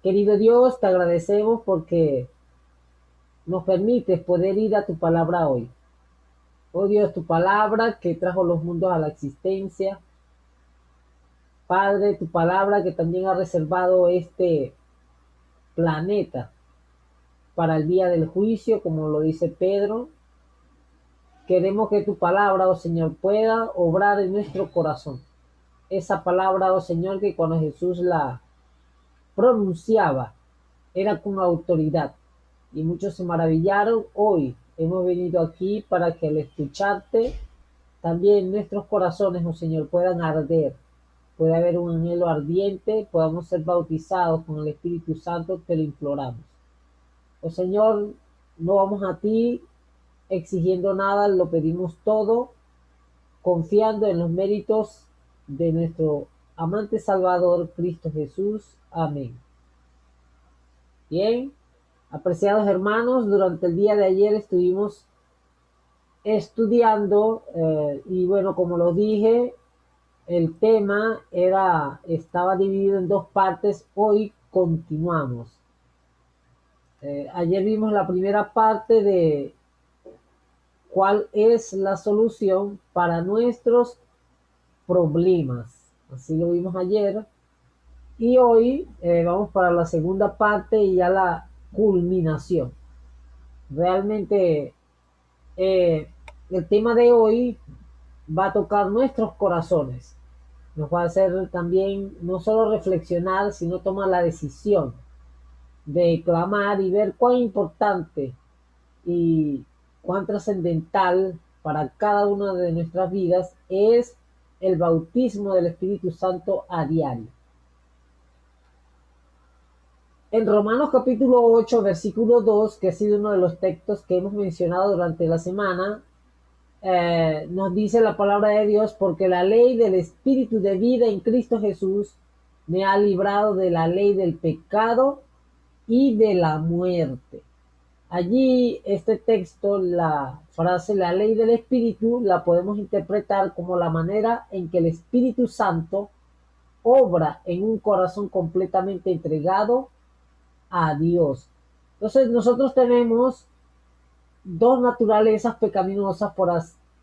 Querido Dios, te agradecemos porque nos permites poder ir a tu palabra hoy. Oh Dios, tu palabra que trajo los mundos a la existencia. Padre, tu palabra que también ha reservado este planeta para el día del juicio, como lo dice Pedro. Queremos que tu palabra, oh Señor, pueda obrar en nuestro corazón. Esa palabra, oh Señor, que cuando Jesús la pronunciaba, era con autoridad. Y muchos se maravillaron. Hoy hemos venido aquí para que al escucharte, también nuestros corazones, oh Señor, puedan arder. Puede haber un anhelo ardiente, podamos ser bautizados con el Espíritu Santo, te lo imploramos. Oh Señor, no vamos a ti exigiendo nada, lo pedimos todo, confiando en los méritos de nuestro amante Salvador, Cristo Jesús. Amén. Bien, apreciados hermanos, durante el día de ayer estuvimos estudiando y bueno, como lo dije, el tema estaba dividido en dos partes. Hoy continuamos. Ayer vimos la primera parte de cuál es la solución para nuestros problemas. Así lo vimos ayer. Y hoy vamos para la segunda parte y ya la culminación. Realmente eh, el tema de hoy va a tocar nuestros corazones. Nos va a hacer también no solo reflexionar, sino tomar la decisión de clamar y ver cuán importante y cuán trascendental para cada una de nuestras vidas es el bautismo del Espíritu Santo a diario. En Romanos capítulo 8, versículo 2, que ha sido uno de los textos que hemos mencionado durante la semana, nos dice la palabra de Dios: porque la ley del Espíritu de vida en Cristo Jesús me ha librado de la ley del pecado y de la muerte. Allí este texto, la frase la ley del Espíritu, la podemos interpretar como la manera en que el Espíritu Santo obra en un corazón completamente entregado a Dios. Entonces nosotros tenemos dos naturalezas pecaminosas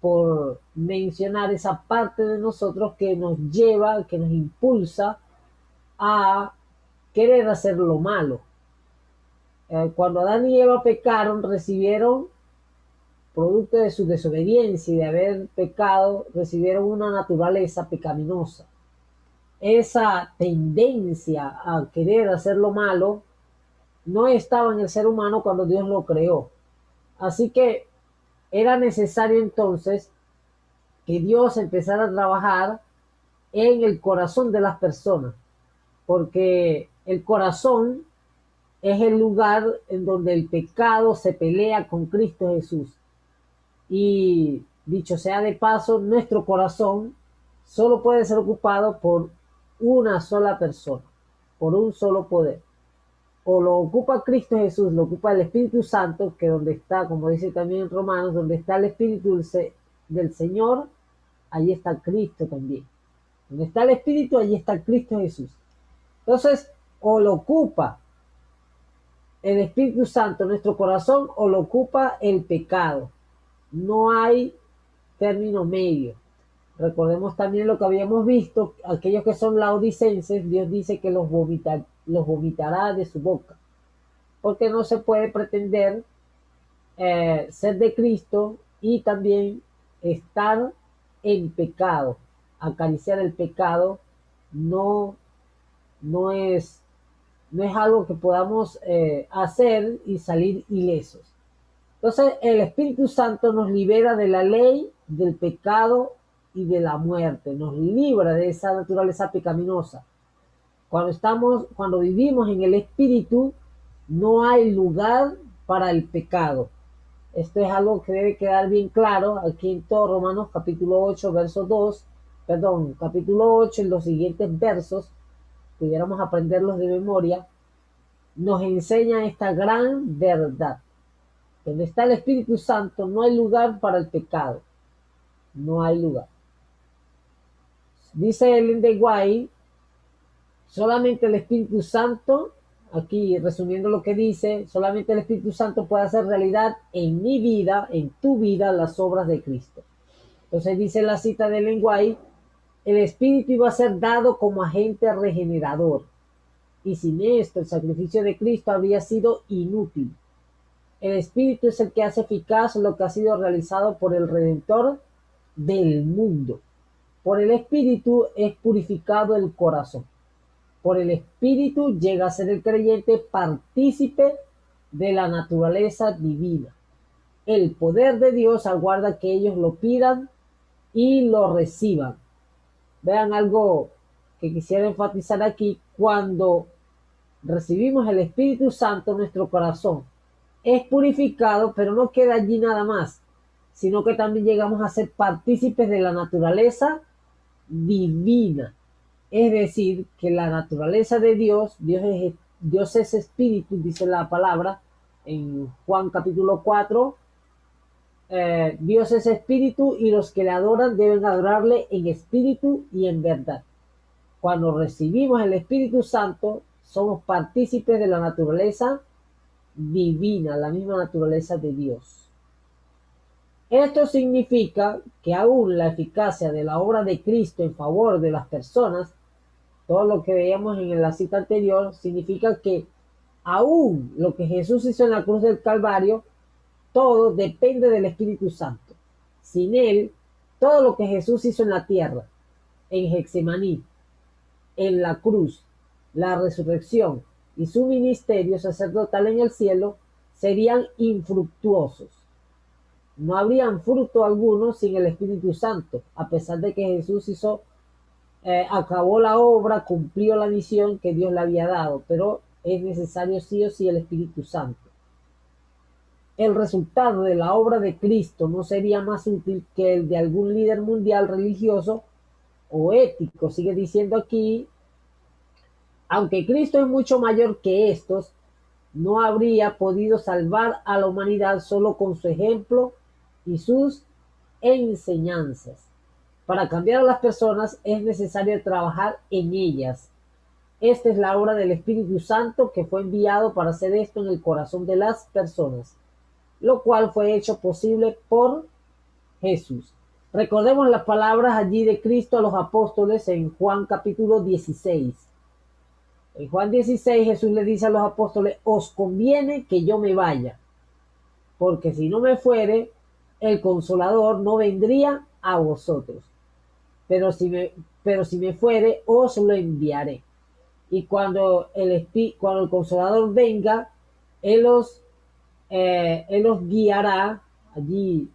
por mencionar esa parte de nosotros que nos lleva, que nos impulsa a querer hacer lo malo. Cuando Adán y Eva pecaron, recibieron, producto de su desobediencia y de haber pecado, recibieron una naturaleza pecaminosa. Esa tendencia a querer hacer lo malo no estaba en el ser humano cuando Dios lo creó. Así que era necesario entonces que Dios empezara a trabajar en el corazón de las personas, porque el corazón es el lugar en donde el pecado se pelea con Cristo Jesús. Y dicho sea de paso, nuestro corazón solo puede ser ocupado por una sola persona, por un solo poder. O lo ocupa Cristo Jesús, lo ocupa el Espíritu Santo, que donde está, como dice también en Romanos, donde está el Espíritu del Señor, allí está Cristo también. Donde está el Espíritu, allí está Cristo Jesús. Entonces, o lo ocupa el Espíritu Santo en nuestro corazón, o lo ocupa el pecado. No hay término medio. Recordemos también lo que habíamos visto: aquellos que son laodicenses, Dios dice que los vomitará de su boca, porque no se puede pretender ser de Cristo y también estar en pecado. Acariciar el pecado no, no es, no es algo que podamos hacer y salir ilesos. Entonces el Espíritu Santo nos libera de la ley, del pecado y de la muerte, nos libra de esa naturaleza pecaminosa. Cuando vivimos en el Espíritu, no hay lugar para el pecado. Esto es algo que debe quedar bien claro aquí en todo Romanos capítulo 8, verso 2, perdón, capítulo 8 y los siguientes versos, pudiéramos aprenderlos de memoria, nos enseña esta gran verdad. Donde está el Espíritu Santo no hay lugar para el pecado. No hay lugar. Dice Ellen de White: solamente el Espíritu Santo aquí resumiendo lo que dice, solamente el Espíritu Santo puede hacer realidad en mi vida, en tu vida, las obras de Cristo. Entonces dice la cita de Ellen White, el Espíritu iba a ser dado como agente regenerador, y sin esto el sacrificio de Cristo habría sido inútil. El Espíritu es el que hace eficaz lo que ha sido realizado por el Redentor del mundo. Por el Espíritu es purificado el corazón. Por el Espíritu llega a ser el creyente partícipe de la naturaleza divina. El poder de Dios aguarda que ellos lo pidan y lo reciban. Vean algo que quisiera enfatizar aquí. Cuando recibimos el Espíritu Santo en nuestro corazón, es purificado, pero no queda allí nada más, sino que también llegamos a ser partícipes de la naturaleza divina. Es decir, que la naturaleza de Dios es espíritu, dice la palabra en Juan capítulo 4. Dios es espíritu y los que le adoran deben adorarle en espíritu y en verdad. Cuando recibimos el Espíritu Santo, somos partícipes de la naturaleza divina, la misma naturaleza de Dios. Esto significa que aún la eficacia de la obra de Cristo en favor de las personas, todo lo que veíamos en la cita anterior, significa que aún lo que Jesús hizo en la cruz del Calvario, todo depende del Espíritu Santo. Sin él, todo lo que Jesús hizo en la tierra, en Getsemaní, en la cruz, la resurrección y su ministerio sacerdotal en el cielo, serían infructuosos. No habrían fruto alguno sin el Espíritu Santo, a pesar de que Jesús acabó la obra, cumplió la misión que Dios le había dado, pero es necesario sí o sí el Espíritu Santo. El resultado de la obra de Cristo no sería más útil que el de algún líder mundial religioso o ético. Sigue diciendo aquí, aunque Cristo es mucho mayor que estos, no habría podido salvar a la humanidad solo con su ejemplo y sus enseñanzas. Para cambiar a las personas es necesario trabajar en ellas. Esta es la obra del Espíritu Santo que fue enviado para hacer esto en el corazón de las personas, lo cual fue hecho posible por Jesús. Recordemos las palabras allí de Cristo a los apóstoles en Juan capítulo 16. En Juan 16 Jesús le dice a los apóstoles, os conviene que yo me vaya, porque si no me fuere, el Consolador no vendría a vosotros. Pero si me fuere, os lo enviaré. Y cuando cuando el Consolador venga, Él os guiará. Allí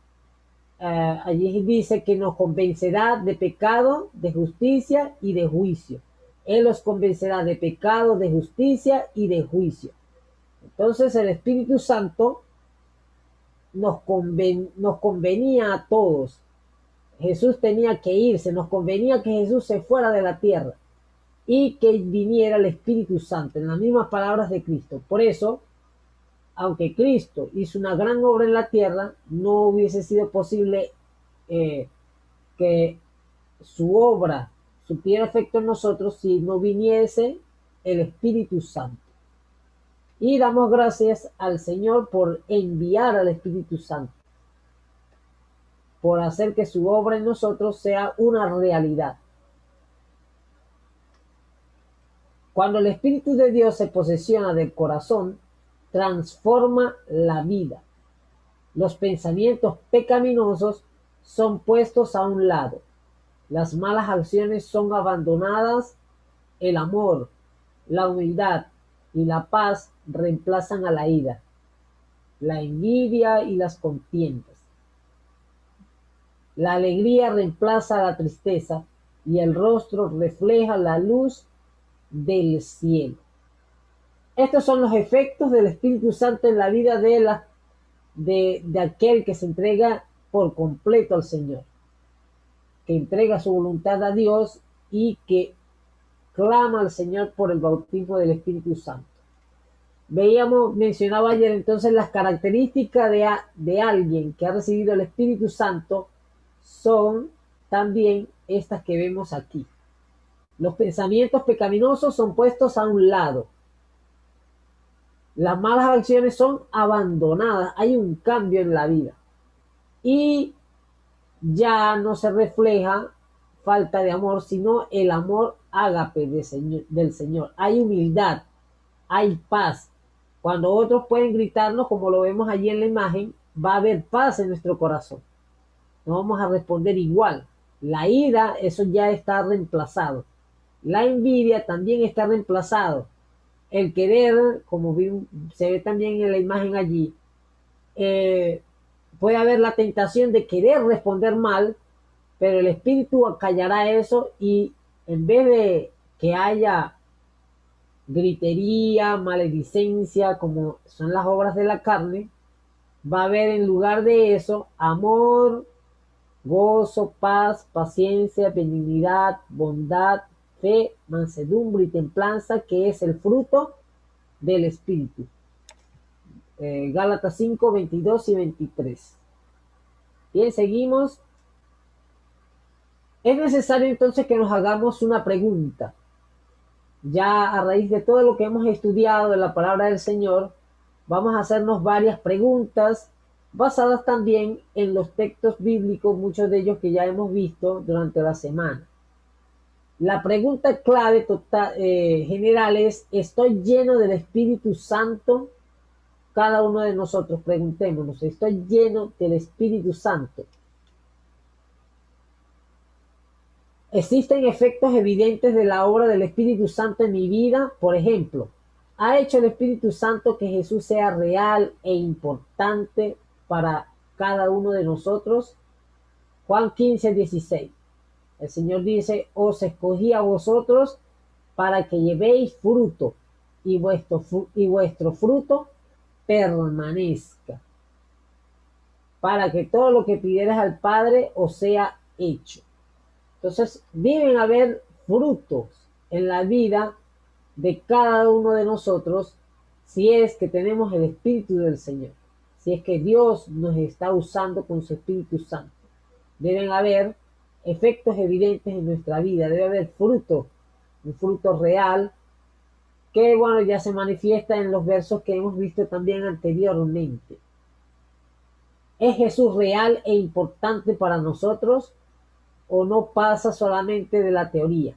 dice que nos convencerá de pecado, de justicia y de juicio. Él os convencerá de pecado, de justicia y de juicio. Entonces el Espíritu Santo nos convenía a todos. Jesús tenía que irse, nos convenía que Jesús se fuera de la tierra y que viniera el Espíritu Santo, en las mismas palabras de Cristo. Por eso, aunque Cristo hizo una gran obra en la tierra, no hubiese sido posible que su obra supiera efecto en nosotros si no viniese el Espíritu Santo. Y damos gracias al Señor por enviar al Espíritu Santo, por hacer que su obra en nosotros sea una realidad. Cuando el Espíritu de Dios se posesiona del corazón, transforma la vida. Los pensamientos pecaminosos son puestos a un lado. Las malas acciones son abandonadas. El amor, la humildad y la paz reemplazan a la ira, la envidia y las contiendas. La alegría reemplaza a la tristeza y el rostro refleja la luz del cielo. Estos son los efectos del Espíritu Santo en la vida de aquel que se entrega por completo al Señor, que entrega su voluntad a Dios y que clama al Señor por el bautismo del Espíritu Santo. Mencionaba ayer entonces las características de alguien que ha recibido el Espíritu Santo son también estas que vemos aquí. Los pensamientos pecaminosos son puestos a un lado. Las malas acciones son abandonadas, hay un cambio en la vida y ya no se refleja falta de amor, sino el amor ágape del Señor. Hay humildad, hay paz. Cuando otros pueden gritarnos, como lo vemos allí en la imagen, va a haber paz en nuestro corazón. No vamos a responder igual. La ira, eso ya está reemplazado. La envidia también está reemplazado. El querer, como se ve también en la imagen allí, eh, puede haber la tentación de querer responder mal, pero el espíritu acallará eso y en vez de que haya gritería, maledicencia, como son las obras de la carne, va a haber en lugar de eso amor, gozo, paz, paciencia, benignidad, bondad, fe, mansedumbre y templanza, que es el fruto del espíritu. Gálatas 5, 22 y 23. Bien, seguimos. Es necesario entonces que nos hagamos una pregunta. Ya a raíz de todo lo que hemos estudiado de la palabra del Señor, vamos a hacernos varias preguntas basadas también en los textos bíblicos, muchos de ellos que ya hemos visto durante la semana. La pregunta clave general es, ¿estoy lleno del Espíritu Santo? Cada uno de nosotros preguntémonos, ¿estoy lleno del Espíritu Santo? ¿Existen efectos evidentes de la obra del Espíritu Santo en mi vida? Por ejemplo, ¿ha hecho el Espíritu Santo que Jesús sea real e importante para cada uno de nosotros? Juan 15, 16. El Señor dice, os escogí a vosotros para que llevéis fruto y vuestro fruto permanezca, para que todo lo que pidieras al Padre os sea hecho. Entonces, deben haber frutos en la vida de cada uno de nosotros si es que tenemos el Espíritu del Señor, si es que Dios nos está usando con su Espíritu Santo. Deben haber efectos evidentes en nuestra vida, debe haber fruto, un fruto real, que bueno, ya se manifiesta en los versos que hemos visto también anteriormente. ¿Es Jesús real e importante para nosotros o no pasa solamente de la teoría?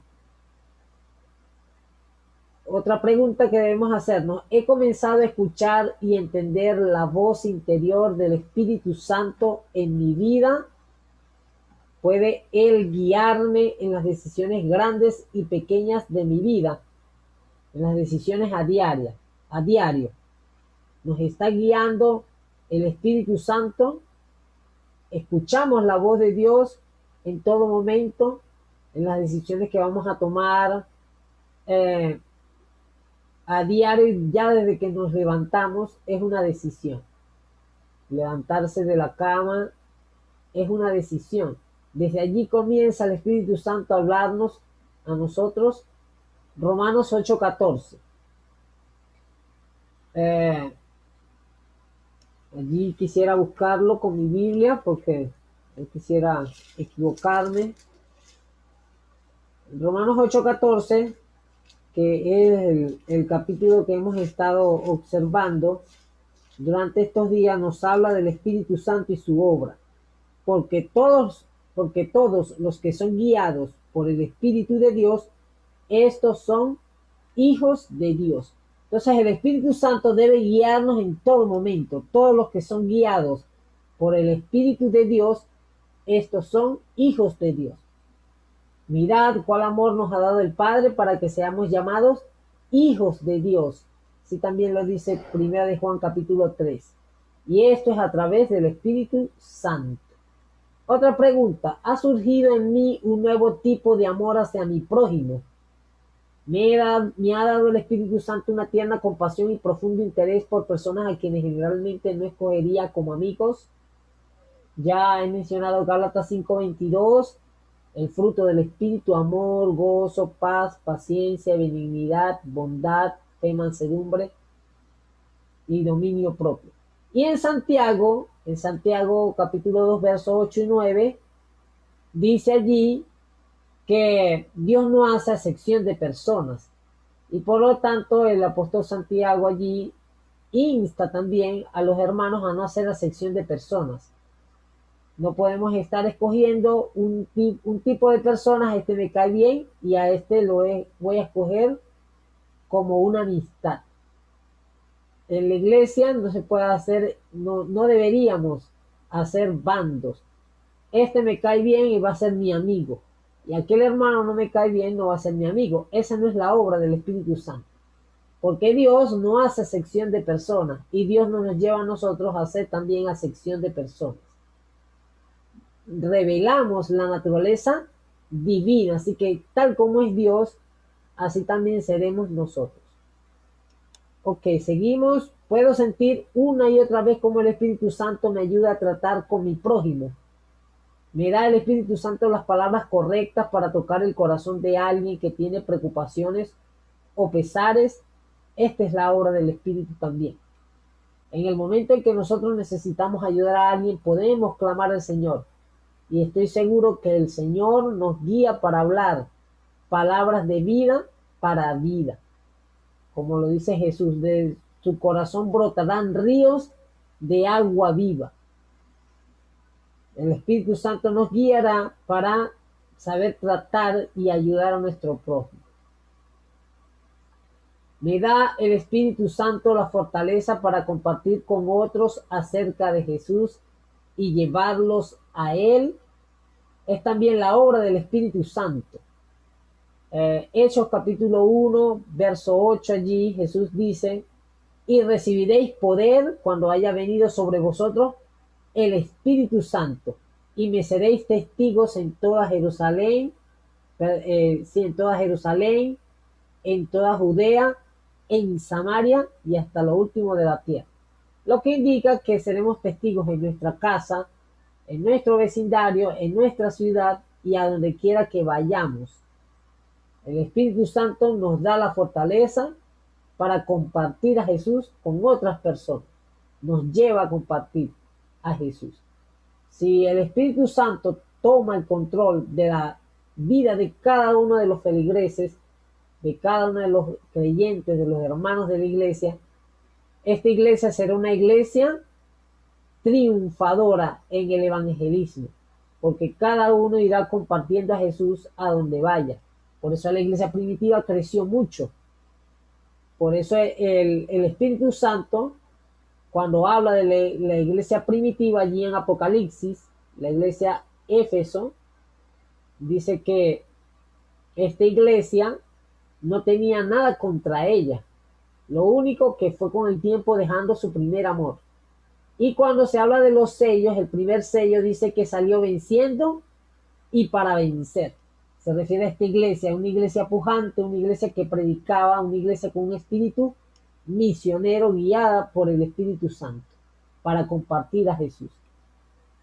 Otra pregunta que debemos hacernos, ¿he comenzado a escuchar y entender la voz interior del Espíritu Santo en mi vida? ¿Puede Él guiarme en las decisiones grandes y pequeñas de mi vida? En las decisiones a diario. Nos está guiando el Espíritu Santo. Escuchamos la voz de Dios en todo momento, en las decisiones que vamos a tomar a diario, ya desde que nos levantamos, es una decisión. Levantarse de la cama es una decisión. Desde allí comienza el Espíritu Santo a hablarnos a nosotros. Romanos 8:14. Allí quisiera buscarlo con mi Biblia porque no quisiera equivocarme. Romanos 8:14, que es el capítulo que hemos estado observando durante estos días, nos habla del Espíritu Santo y su obra. Porque todos los que son guiados por el Espíritu de Dios, estos son hijos de Dios. Entonces el Espíritu Santo debe guiarnos en todo momento. Todos los que son guiados por el Espíritu de Dios, estos son hijos de Dios. Mirad cuál amor nos ha dado el Padre para que seamos llamados hijos de Dios. Así también lo dice 1 de Juan capítulo 3. Y esto es a través del Espíritu Santo. Otra pregunta, ¿ha surgido en mí un nuevo tipo de amor hacia mi prójimo? Me ha dado el Espíritu Santo una tierna compasión y profundo interés por personas a quienes generalmente no escogería como amigos. Ya he mencionado Gálatas 5:22, el fruto del Espíritu, amor, gozo, paz, paciencia, benignidad, bondad, fe, mansedumbre y dominio propio. Y en Santiago capítulo 2, versos 8 y 9, dice allí que Dios no hace acepción de personas. Y por lo tanto el apóstol Santiago allí insta también a los hermanos a no hacer acepción de personas. No podemos estar escogiendo un tipo de personas, este me cae bien y a este voy a escoger como una amistad. En la iglesia no se puede hacer, no deberíamos hacer bandos. Este me cae bien y va a ser mi amigo. Y aquel hermano no me cae bien, no va a ser mi amigo. Esa no es la obra del Espíritu Santo. Porque Dios no hace acepción de personas y Dios no nos lleva a nosotros a hacer también acepción de personas. Revelamos la naturaleza divina, así que tal como es Dios, así también seremos nosotros. Ok, seguimos. Puedo sentir una y otra vez cómo el Espíritu Santo me ayuda a tratar con mi prójimo. Me da el Espíritu Santo las palabras correctas para tocar el corazón de alguien que tiene preocupaciones o pesares. Esta es la obra del Espíritu también. En el momento en que nosotros necesitamos ayudar a alguien, podemos clamar al Señor. Y estoy seguro que el Señor nos guía para hablar palabras de vida para vida. Como lo dice Jesús, de su corazón brotarán ríos de agua viva. El Espíritu Santo nos guiará para saber tratar y ayudar a nuestro prójimo. Me da el Espíritu Santo la fortaleza para compartir con otros acerca de Jesús y llevarlos a Él. Es también la obra del Espíritu Santo. Hechos capítulo 1, verso 8, allí Jesús dice, y recibiréis poder cuando haya venido sobre vosotros el Espíritu Santo, y me seréis testigos en toda Jerusalén, en toda Judea, en Samaria y hasta lo último de la tierra. Lo que indica que seremos testigos en nuestra casa, en nuestro vecindario, en nuestra ciudad y a donde quiera que vayamos. El Espíritu Santo nos da la fortaleza para compartir a Jesús con otras personas. Nos lleva a compartir a Jesús. Si el Espíritu Santo toma el control de la vida de cada uno de los feligreses, de cada uno de los creyentes, de los hermanos de la iglesia, esta iglesia será una iglesia triunfadora en el evangelismo, porque cada uno irá compartiendo a Jesús a donde vaya. Por eso la iglesia primitiva creció mucho. Por eso el Espíritu Santo, cuando habla de la iglesia primitiva allí en Apocalipsis, la iglesia Éfeso, dice que esta iglesia no tenía nada contra ella. Lo único que fue con el tiempo dejando su primer amor. Y cuando se habla de los sellos, el primer sello dice que salió venciendo y para vencer. Se refiere a esta iglesia, una iglesia pujante, una iglesia que predicaba, una iglesia con un espíritu misionero guiada por el Espíritu Santo para compartir a Jesús.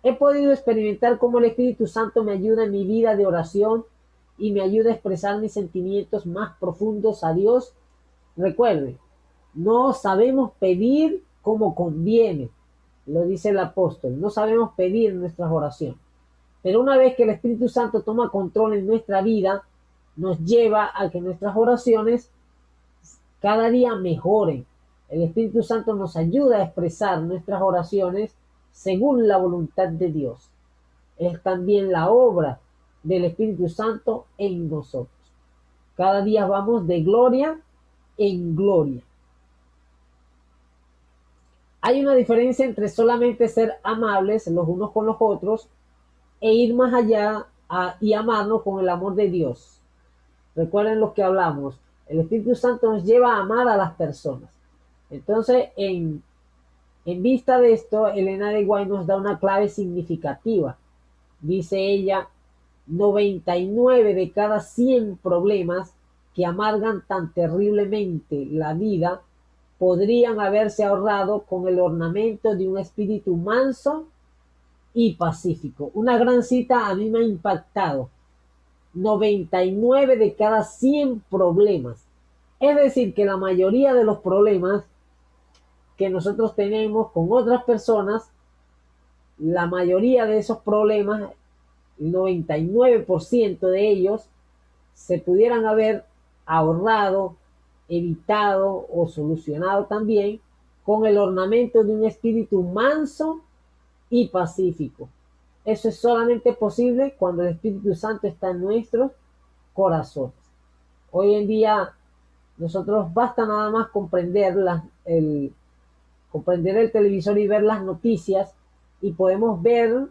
He podido experimentar cómo el Espíritu Santo me ayuda en mi vida de oración y me ayuda a expresar mis sentimientos más profundos a Dios. Recuerde, no sabemos pedir como conviene, lo dice el apóstol, no sabemos pedir nuestras oraciones. Pero una vez que el Espíritu Santo toma control en nuestra vida, nos lleva a que nuestras oraciones cada día mejoren. El Espíritu Santo nos ayuda a expresar nuestras oraciones según la voluntad de Dios. Es también la obra del Espíritu Santo en nosotros. Cada día vamos de gloria en gloria. Hay una diferencia entre solamente ser amables los unos con los otros e ir más allá y amarnos con el amor de Dios. Recuerden lo que hablamos. El Espíritu Santo nos lleva a amar a las personas. Entonces, en vista de esto, Elena de White nos da una clave significativa. Dice ella, 99 de cada 100 problemas que amargan tan terriblemente la vida podrían haberse ahorrado con el ornamento de un espíritu manso y pacífico. Una gran cita a mí me ha impactado. 99 de cada 100 problemas. Es decir, que la mayoría de los problemas que nosotros tenemos con otras personas, la mayoría de esos problemas, el 99% de ellos, se pudieran haber ahorrado, evitado o solucionado también con el ornamento de un espíritu manso y pacífico. Eso es solamente posible cuando el Espíritu Santo está en nuestros corazones. Hoy en día nosotros basta nada más comprender el televisor y ver las noticias y podemos ver,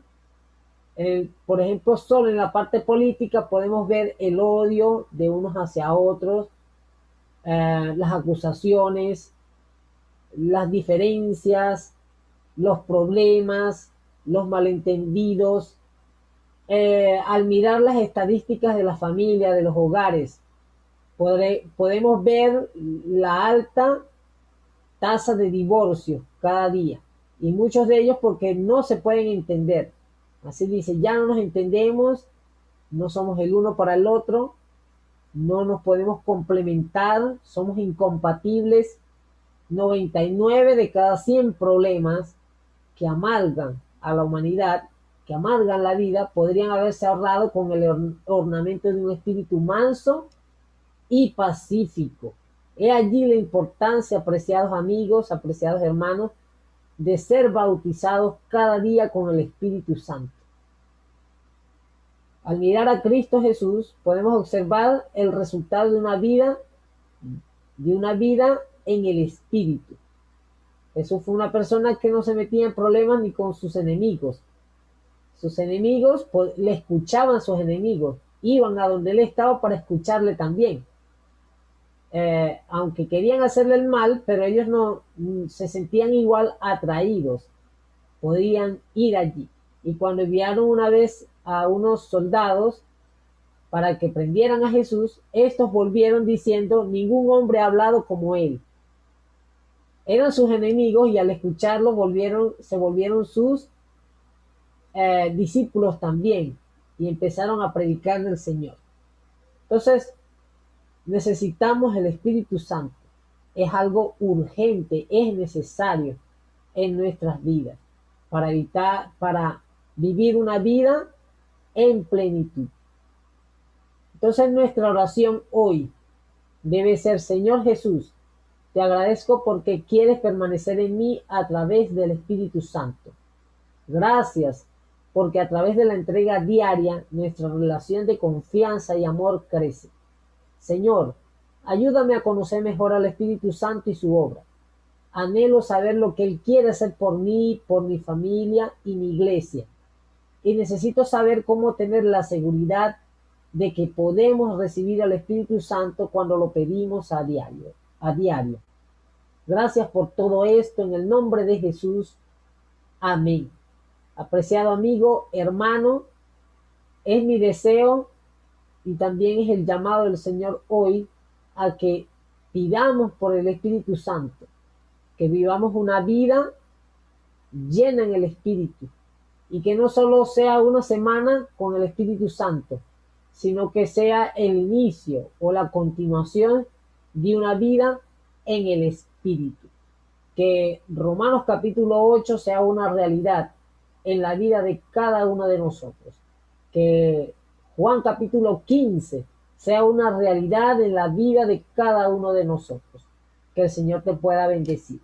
por ejemplo, solo en la parte política podemos ver el odio de unos hacia otros, las acusaciones, las diferencias, los problemas, los malentendidos. Al mirar las estadísticas de la familia, de los hogares, podemos ver la alta tasa de divorcio cada día, y muchos de ellos porque no se pueden entender. Así dice, ya no nos entendemos, no somos el uno para el otro, no nos podemos complementar, somos incompatibles. 99 de cada 100 problemas que amargan a la humanidad, que amargan la vida, podrían haberse ahorrado con el ornamento de un espíritu manso y pacífico. He allí la importancia, apreciados amigos, apreciados hermanos, de ser bautizados cada día con el Espíritu Santo. Al mirar a Cristo Jesús, podemos observar el resultado de una vida en el Espíritu. Jesús fue una persona que no se metía en problemas ni con sus enemigos. Sus enemigos le escuchaban, sus enemigos iban a donde él estaba para escucharle también. Aunque querían hacerle el mal, pero ellos no se sentían igual atraídos, podían ir allí. Y cuando enviaron una vez a unos soldados para que prendieran a Jesús, estos volvieron diciendo: ningún hombre ha hablado como él. Eran sus enemigos y al escucharlo se volvieron sus discípulos también y empezaron a predicar del Señor. Entonces, necesitamos el Espíritu Santo. Es algo urgente, es necesario en nuestras vidas para vivir una vida en plenitud. Entonces, nuestra oración hoy debe ser: Señor Jesús, te agradezco porque quieres permanecer en mí a través del Espíritu Santo. Gracias porque a través de la entrega diaria nuestra relación de confianza y amor crece. Señor, ayúdame a conocer mejor al Espíritu Santo y su obra. Anhelo saber lo que Él quiere hacer por mí, por mi familia y mi iglesia. Y necesito saber cómo tener la seguridad de que podemos recibir al Espíritu Santo cuando lo pedimos a diario. Gracias por todo esto en el nombre de Jesús. Amén. Apreciado amigo, hermano, es mi deseo y también es el llamado del Señor hoy a que pidamos por el Espíritu Santo, que vivamos una vida llena en el Espíritu y que no solo sea una semana con el Espíritu Santo, sino que sea el inicio o la continuación de una vida en el Espíritu. Que Romanos capítulo 8 sea una realidad en la vida de cada uno de nosotros. Que Juan capítulo 15 sea una realidad en la vida de cada uno de nosotros. Que el Señor te pueda bendecir.